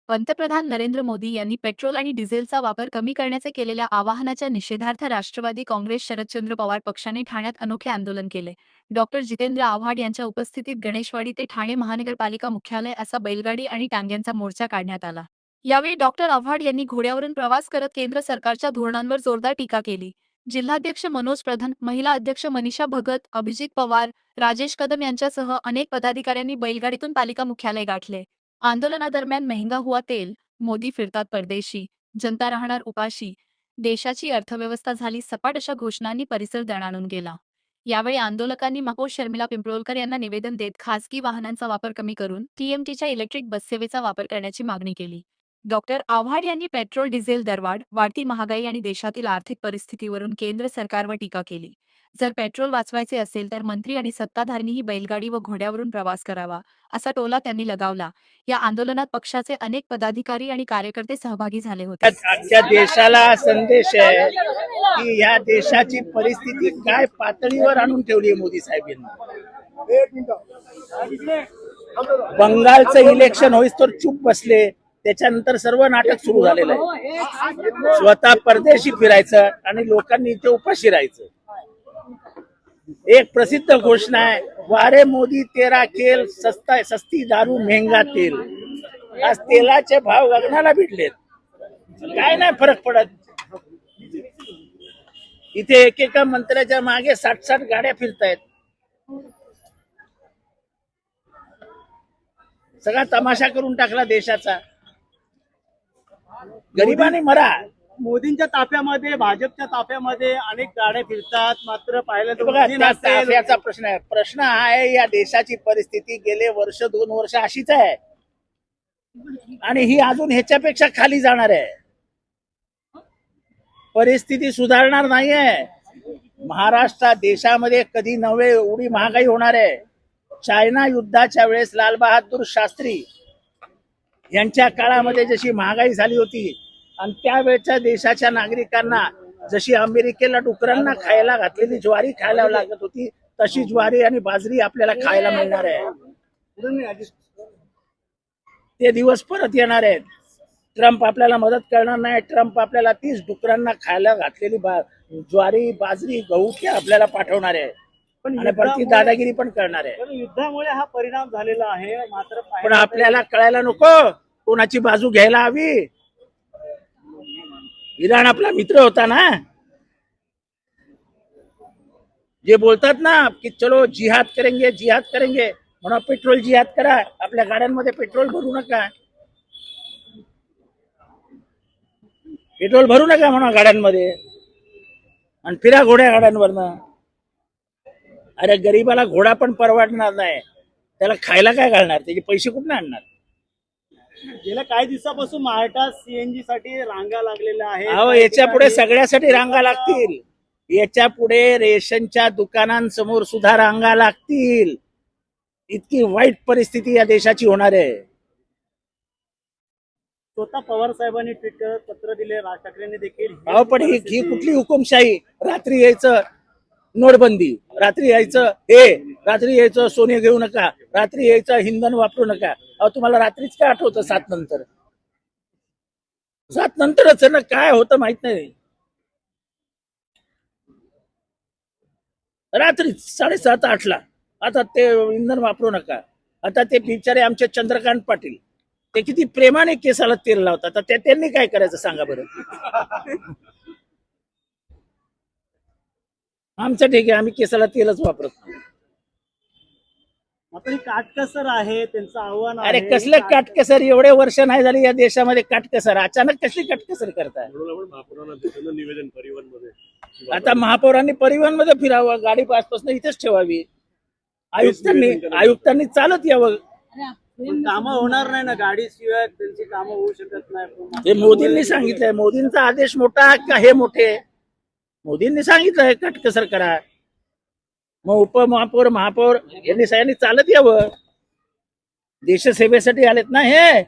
पंतप्रधान नरेंद्र मोदी यांनी पेट्रोल आणि डिझेलचा वापर कमी करण्याचे केलेल्या आवाहनाच्या निषेधार्थ राष्ट्रवादी काँग्रेस शरदचंद्र पवार पक्षाने ठाण्यात अनोखे आंदोलन केले. डॉक्टर जितेंद्र आव्हाड यांच्या उपस्थितीत गणेशवाडी ते ठाणे महानगरपालिका मुख्यालय असा बैलगाडी आणि टांग्यांचा मोर्चा काढण्यात आला. यावेळी डॉक्टर आव्हाड यांनी घोड्यावरून प्रवास करत केंद्र सरकारच्या धोरणांवर जोरदार टीका केली. जिल्हाध्यक्ष मनोज प्रधान, महिला अध्यक्ष मनीषा भगत, अभिजित पवार, राजेश कदम यांच्यासह अनेक पदाधिकाऱ्यांनी बैलगाडीतून पालिका मुख्यालय गाठले. आंदोलनादरम्यान महंगा हुआ तेल, मोदी फिरतात परदेशी, जनता राहणार उपाशी, देशाची अर्थव्यवस्था झाली सपाट अशा घोषणांनी परिसर दणाणून गेला. यावेळी आंदोलकांनी महापौर शर्मिला पिंपळोलकर यांना निवेदन देत खासगी वाहनांचा वापर कमी करून टीएमटीच्या इलेक्ट्रिक बससेवेचा वापर करण्याची मागणी केली. डॉक्टर आव्हाड यांनी पेट्रोल डिझेल दरवाढ, वाढती महागाई आणि देशातील आर्थिक परिस्थितीवरून केंद्र सरकारवर टीका केली. जर पेट्रोल वाचवायचे असेल तर मंत्री आणि सत्ताधाऱ्यांनीही बैलगाडी व घोड्यावरून प्रवास करावा, असा टोला त्यांनी लगावला. या आंदोलनात पक्षाचे अनेक पदाधिकारी आणि कार्यकर्ते सहभागी झाले होते. आजच्या देशाला संदेश आहे की या देशाची परिस्थिती काय पातळीवर आणून ठेवली आहे मोदी साहेबांनी. बंगालचं इलेक्शन होईस तर चूप बसले, त्याच्यानंतर सर्व नाटक सुरू झालेलं आहे. स्वतः परदेशी फिरायचं आणि लोकांनी इथे उपाशी राहायचं. एक प्रसिद्ध घोषणा आहे, वारे मोदी तेरा खेल, सस्ती दारू महंगा तेल. आज तेलाचे भाव गगनाला भिडलेत, काय नाही फरक पडत. इथे एकेका मंत्र्याच्या मागे 60 गाड्या फिरतायत. सगळा तमाशा करून टाकला देशाचा. गरिबाने मरा. मोदींच्या ताफ्यामध्ये, भाजपच्या ताफ्यामध्ये अनेक गाड्या फिरतात, मात्र पाहिलं तर बघा, त्या ताफ्याचा प्रश्न आहे. प्रश्न हा आहे, या देशाची परिस्थिती गेले वर्ष 2 वर्ष अशीच आहे आणि ही अजून ह्याच्यापेक्षा खाली जाणार आहे. परिस्थिती सुधारणार नाहीये. महाराष्ट्र देशामध्ये कधी नव्हे एवढी महागाई होणार आहे. चायना युद्धाच्या वेळेस लाल बहादूर शास्त्री यांच्या काळामध्ये जशी महागाई झाली होती आणि त्यावेळेच्या देशाच्या नागरिकांना जशी अमेरिकेला डुकरांना खायला घातलेली ज्वारी खायला लागत होती, तशी ज्वारी आणि बाजरी आपल्याला खायला मिळणार आहे. ते दिवस परत येणार आहेत. ट्रम्प आपल्याला मदत करणार नाही. ट्रम्प आपल्याला 30 डुकरांना खायला घातलेली ज्वारी, बाजरी, गहू ते आपल्याला पाठवणार आहे आणि परत दादागिरी पण करणार आहे. युद्धामुळे हा परिणाम झालेला आहे. मात्र पण आपल्याला कळायला नको कोणाची बाजू घ्यायला हवी. इराण आपला मित्र होता ना. जे बोलतात ना की चलो जिहाद करेंगे म्हणून पेट्रोल जिहाद करा. आपल्या गाड्यांमध्ये पेट्रोल भरू नका. म्हणा गाड्यांमध्ये आणि फिरा घोड्या गाड्यांवरनं. अरे गरीबाला घोडा पण परवडणार नाही. त्याला खायला काय घालणार? त्याचे पैसे कुठून आणणार? गेल्या काही दिवसापासून महाराष्ट्रात सीएनजी साठी रांगा लागलेल्या आहेत. अहो, याच्या पुढे सगळ्यासाठी रांगा लागतील. याच्या पुढे रेशनच्या दुकानांसमोर सुद्धा रांगा लागतील. इतकी वाईट परिस्थिती या देशाची होणार आहे. स्वतः पवार साहेबांनी ट्विट करत पत्र दिले. राज ठाकरेंनी देखील. अहो, पण ही कुठली हुकुमशाही? रात्री यायचं नोटबंदी, रात्री यायचं सोने घेऊ नका, रात्री यायचं इंधन वापरू नका. अहो, तुम्हाला रात्रीच काय आठवतं? 7 नंतरच ना काय होतं माहित नाही. रात्री 7:30-8ला आता ते इंधन वापरू नका. आता ते बिचारे आमचे चंद्रकांत पाटील ते किती प्रेमाने केसाला तेल लावतात. आता त्यांनी काय करायचं सांगा बरं? आमचं ठीक आहे, आम्ही केसाला तेलच वापरत नाही. मात्र काटकसर आहे त्यांचं आव्हान. अरे कसलं काटकसर? एवढे वर्ष नाही झाली या देशामध्ये काटकसर. अचानक कसली काटकसर करताय? आता महापौरांनी परिवहन मध्ये फिरावं, गाडी पासपासून इथेच ठेवावी. आयुक्तांनी चालत यावं. कामं होणार नाही ना गाडीशिवाय, त्यांची कामं होऊ शकत नाही. हे मोदींनी सांगितलंय. मोदींचा आदेश मोठा का हे मोठे? मोदींनी सांगितलंय काटकसर करा. मग उपमहापौर, महापौर यांनी सगळ्यांनी चालत यावं. देशसेवेसाठी आलेत ना हे.